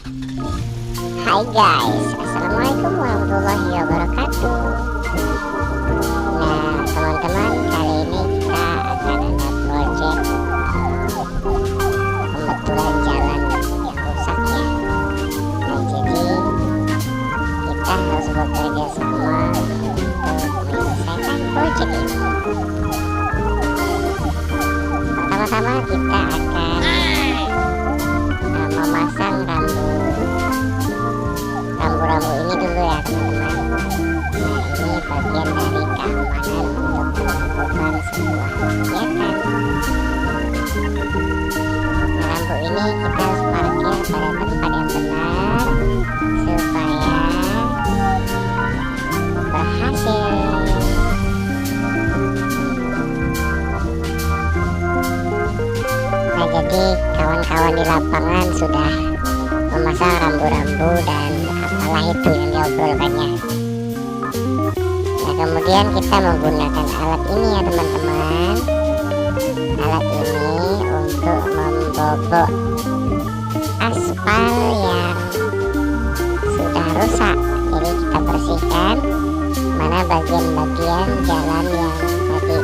Hai guys, assalamualaikum warahmatullahi wabarakatuh. Nah teman-teman, kali ini kita akan ada project pembetulan jalan yang rusak ya. Nah jadi kita harus bekerja sama untuk menyelesaikan project ini. Pertama-tama kita akan memasang rambu-rambu ini dulu ya teman-teman. Nah ini bagian dari keamanan untuk melakukan sebuah kegiatan. Nah, rambu ini kita harus parkir pada tempat yang benar supaya berhasil. Nah jadi kawan-kawan di lapangan sudah memasang rambu-rambu dan apalah itu yang diobrolkannya. Nah kemudian kita menggunakan alat ini ya teman-teman. Alat ini untuk membobok aspal yang sudah rusak. Jadi kita bersihkan mana bagian-bagian jalan yang tadi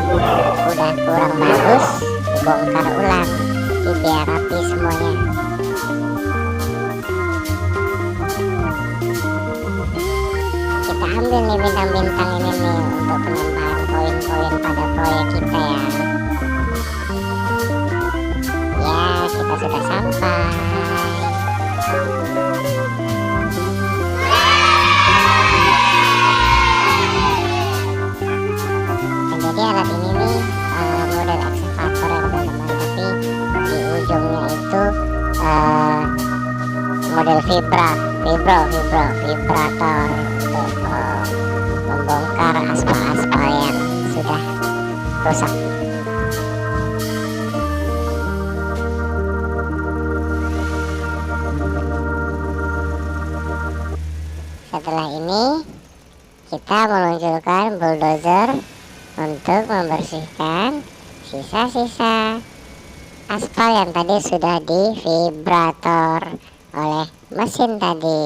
udah kurang bagus, dibongkar ulang jadi biar rapi semuanya. Kita ambil nih bintang-bintang ini nih untuk penambahan poin-poin pada proyek kita ya. Ya kita sudah sampai. Jadi alat ini nih model eksavator ya teman-teman, tapi di ujungnya itu model vibrator untuk membongkar aspal-aspal yang sudah rusak. Setelah ini kita meluncurkan bulldozer untuk membersihkan sisa-sisa aspal yang tadi sudah di vibrator oleh mesin tadi.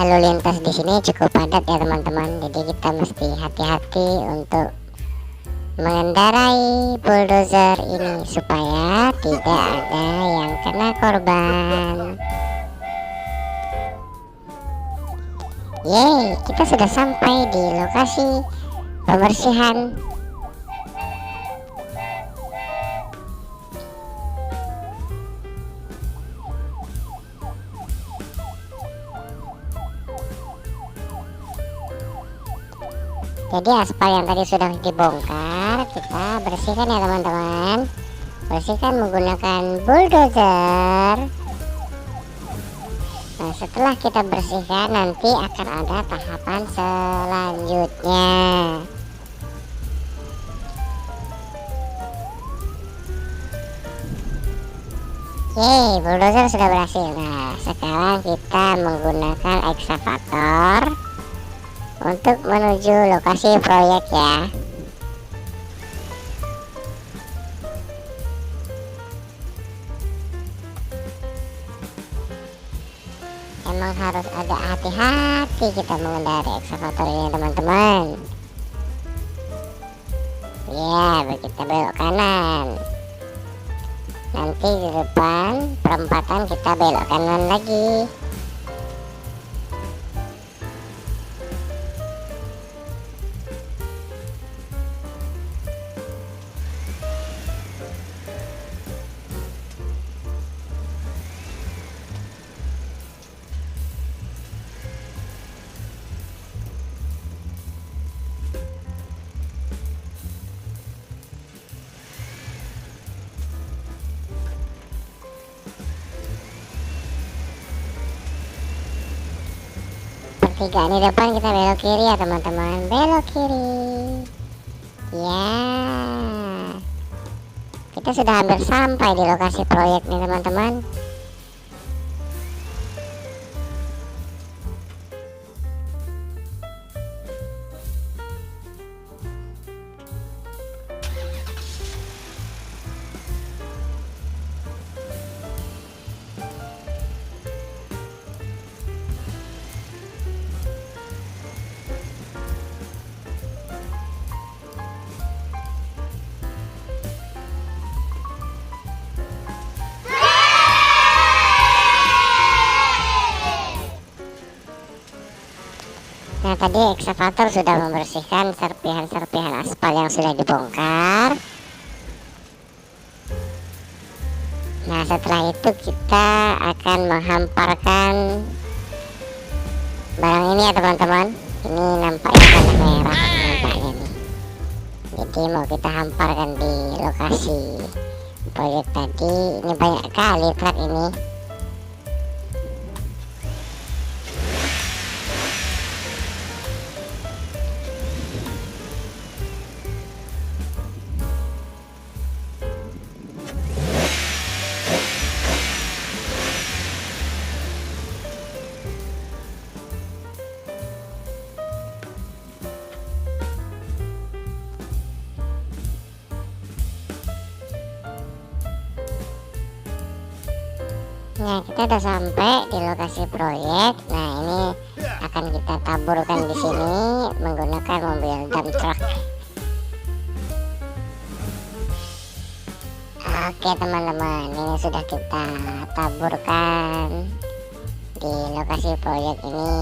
Lalu lintas di sini cukup padat ya teman-teman, jadi kita mesti hati-hati untuk mengendarai bulldozer ini supaya tidak ada yang kena korban. Yeay, kita sudah sampai di lokasi pembersihan. Jadi aspal yang tadi sudah dibongkar kita bersihkan ya teman-teman. Bersihkan menggunakan bulldozer. Nah setelah kita bersihkan nanti akan ada tahapan selanjutnya. Yeay, bulldozer sudah berhasil. Nah sekarang kita menggunakan eksavator untuk menuju lokasi proyek ya. Emang harus ada hati-hati kita mengendarai eksavator ini teman-teman. Ya, kita belok kanan. Nanti di depan perempatan kita belok kanan lagi. Pertigaan di depan kita belok kiri ya teman-teman, belok kiri ya. kita sudah hampir sampai di lokasi proyek nih teman-teman. Nah, tadi ekskavator sudah membersihkan serpihan-serpihan aspal yang sudah dibongkar. Nah, setelah itu kita akan menghamparkan barang ini ya teman-teman. Ini nampaknya warna merah nampaknya nih. Jadi mau kita hamparkan di lokasi proyek tadi. Ini banyak kali truk ini. Nah, kita udah sampai di lokasi proyek. Nah, ini akan kita taburkan di sini menggunakan mobil dump truck. Oke teman-teman, ini sudah kita taburkan di lokasi proyek ini.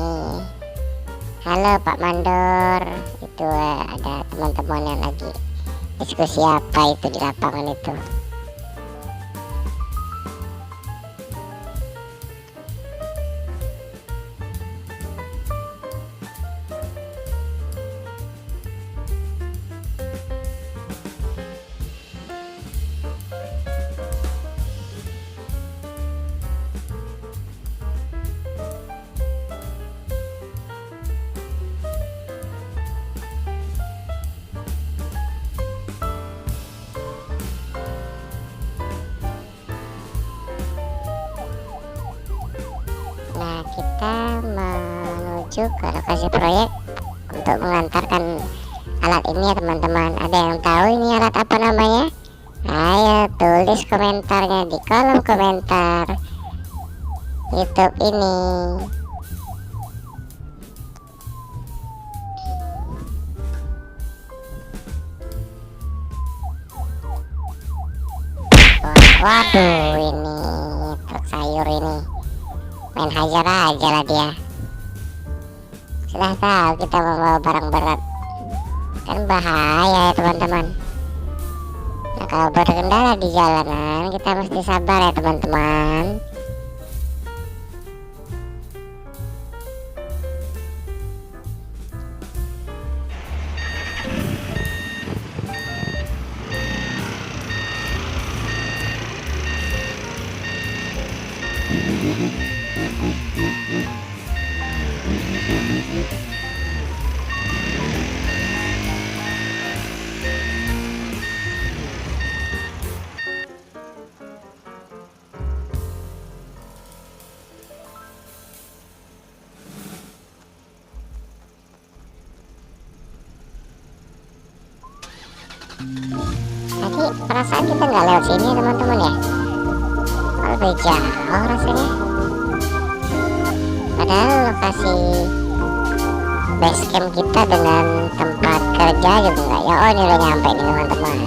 Halo Pak Mandor, itu ada teman-teman yang lagi diskusi apa itu di lapangan itu. Nah, kita menuju ke lokasi proyek untuk mengantarkan alat ini ya teman-teman. Ada yang tahu ini alat apa namanya? Ayo tulis komentarnya di kolom komentar YouTube ini. Waduh, ini truk sayur ini main hajar aja lah dia. Sudah tahu kita membawa barang berat, kan bahaya ya teman-teman. Nah, kalau berkendara di jalanan kita mesti sabar ya teman-teman. Tadi perasaan kita nggak lewat sini teman-teman ya, lebih jauh rasanya. Padahal lokasi base camp kita dengan tempat kerja juga nggak ya. Oh, ini udah nyampe nih teman-teman,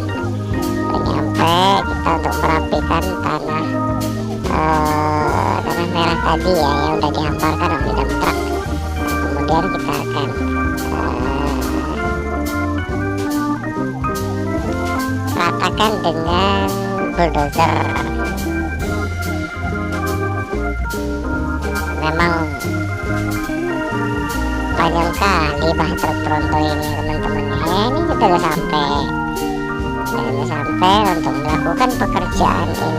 udah nyampe. Kita untuk merapikan tanah merah tadi ya, yang udah dihamparkan oleh dump truck. Kemudian kita akan ratakan dengan bulldozer. Memang panjang kali bah truk tronton ini teman-teman ya. Ini kita udah sampai untuk melakukan pekerjaan ini.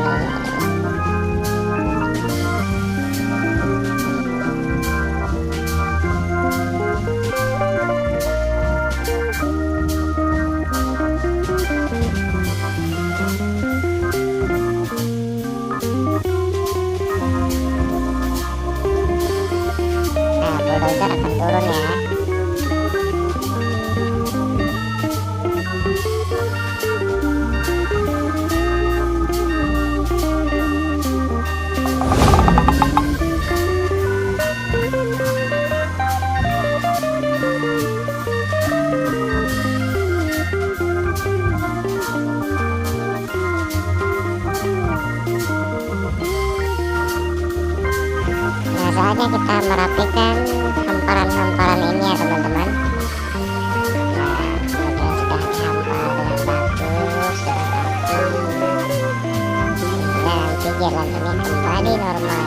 kita merapikan hamparan-hamparan ini ya teman-teman. Nah, kemudian sudah dihampar dengan bagus, sudah rapi, sehingga nanti jalan ini kembali normal.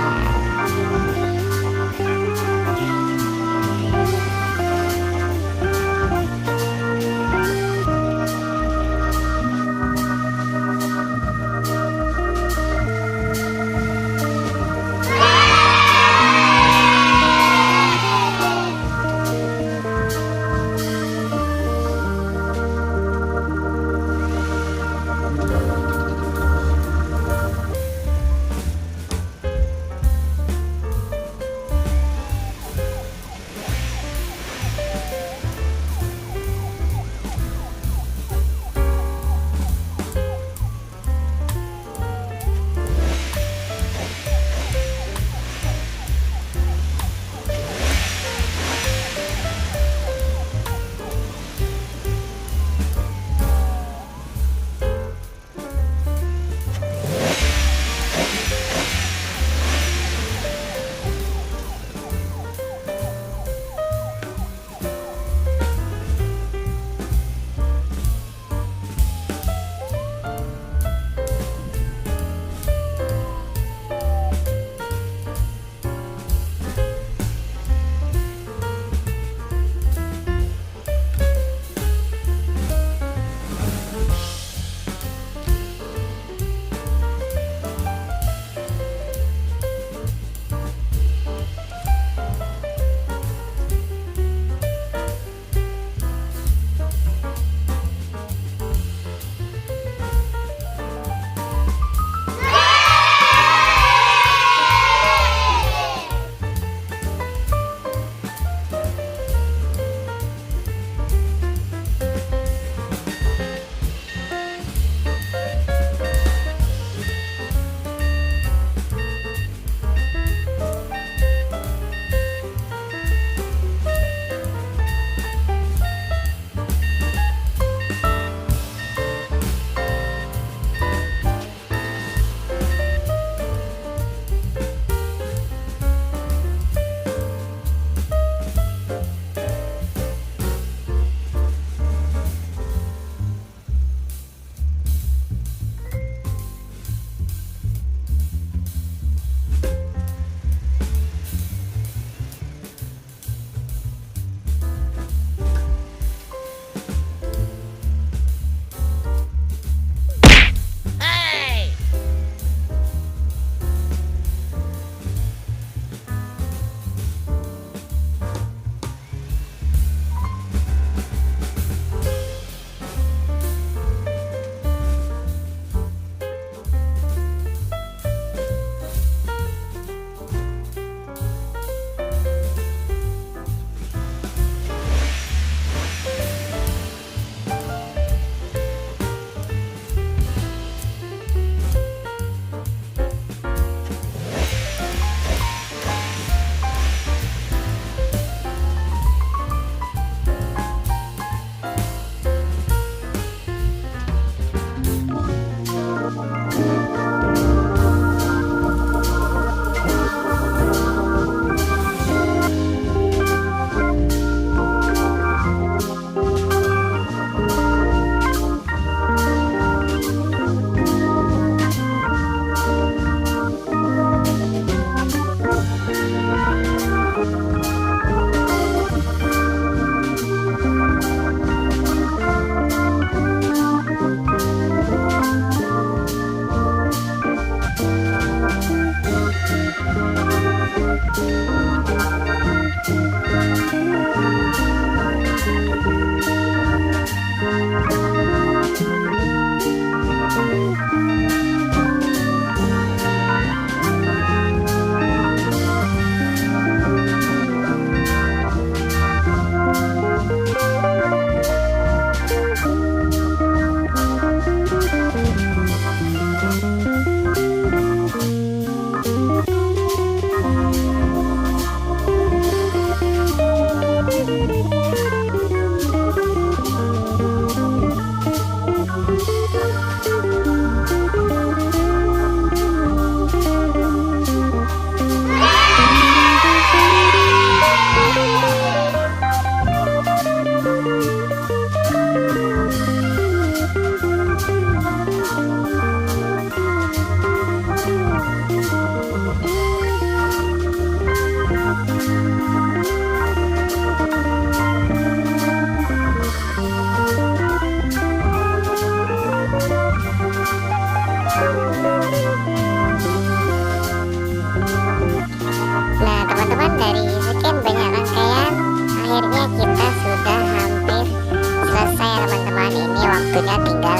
waktunya tinggal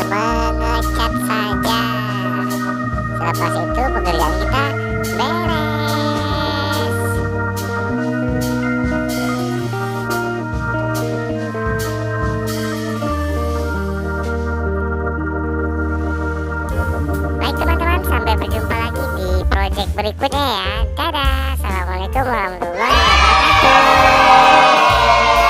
mengecat saja. Selepas itu pekerjaan kita beres. Baik teman-teman, sampai berjumpa lagi di project berikutnya ya. Dadah, assalamualaikum warahmatullahi wabarakatuh.